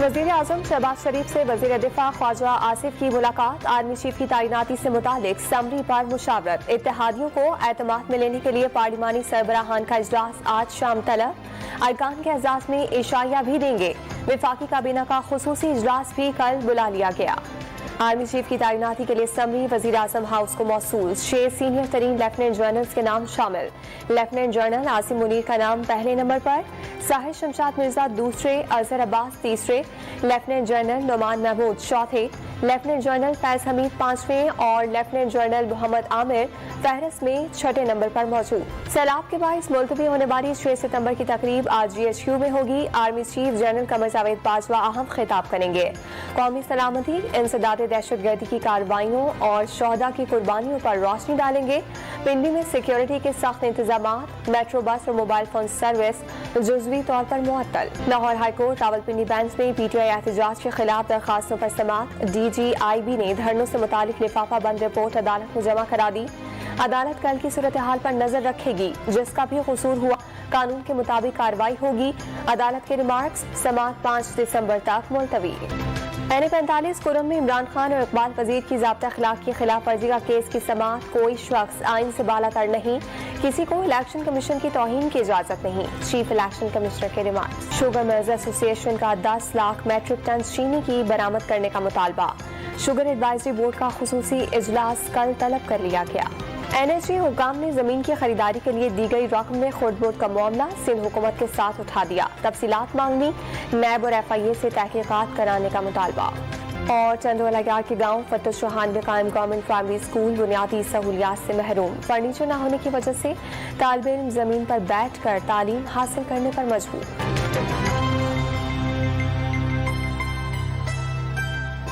वज़ीर आज़म शहबाज शरीफ से वज़ीर दिफा ख्वाजा आसिफ की मुलाकात। आर्मी चीफ की तैनाती से मुतालिक समरी पर मुशावरत। इत्तेहादियों को एतमाद में लेने के लिए पार्लिमानी सरबराहान का इजलास आज शाम तलब। अरकान के एजाज में इशाया भी देंगे। वफाकी काबीना का खुसूसी इजलास भी कल बुला लिया गया। आर्मी चीफ की तैनाती के लिए समरी वज़ीर आज़म हाउस को मौसूल। 6 सीनियर तरीन लेफ्टिनेंट जनरल्स के नाम शामिल। लेफ्टिनेंट जनरल आसिम मुनीर का नाम पहले नंबर पर, साहिर शमशाद मिर्जा दूसरे, अजहर अब्बास तीसरे, लेफ्टिनेंट जनरल नुमान महमूद चौथे, लेफ्टिनेंट जनरल फैज हमीद पांचवें और लेफ्टिनेंट जनरल मोहम्मद आमिर फहरिस्त में 6 नंबर पर मौजूद। सैलाब के बाइस मुलतवी होने वाली 6 सितंबर की तकरीब आज GHQ में होगी। Army chief general Qamar Javed Bajwa अहम खिताब करेंगे। कौमी सलामती, इंसदाद दहशतगर्दी की कार्रवाइयों और शहदा की कुर्बानियों पर रोशनी डालेंगे। पिंडी में सिक्योरिटी के सख्त इंतजाम। मेट्रो बस और मोबाइल फोन सर्विस जुज़वी तौर पर मुअत्तल। लाहौर हाईकोर्ट रावलपिंडी बेंच में PTI एहतजाज के खिलाफ दरखास्तों पर समाअत। DGIB ने धरनों से मुतालिक लिफाफा बंद रिपोर्ट अदालत में जमा करा दी। अदालत कल की सूरत हाल पर नजर रखेगी। जिसका भी कसूर हुआ कानून के मुताबिक कार्रवाई होगी। अदालत के रिमार्क्स समाअत 5 दिसंबर तक मुलतवी। NA-45 कुरम में इमरान खान और इकबाल वजीर की ज़ाब्ता अखलाक की खिलाफ वर्जी का केस की समाअत। कोई शख्स आइन से बालातर नहीं, किसी को इलेक्शन कमीशन की तौहीन की इजाजत नहीं। चीफ इलेक्शन कमिश्नर के रिमार्क। शुगर मिल्स एसोसिएशन का 10 लाख मैट्रिक टन चीनी की बरामद करने का मुतालबा। शुगर एडवाइजरी बोर्ड का खुसूसी इजलास कल तलब कर लिया गया। NHA हुकाम ने जमीन की खरीदारी के लिए दी गई रकम में खुर्द-बुर्द का मामला सिंध हुकूमत के साथ उठा दिया। तफसीलात मांगनी, नैब और FIA से तहकीकात कराने का मुतालबा। और चंदोला के गांव फतुह चौहान में कायम गवर्नमेंट प्राइमरी स्कूल बुनियादी सहूलियात से महरूम। फर्नीचर न होने की वजह से तालिब इल्म जमीन पर बैठ कर तालीम हासिल करने पर मजबूर।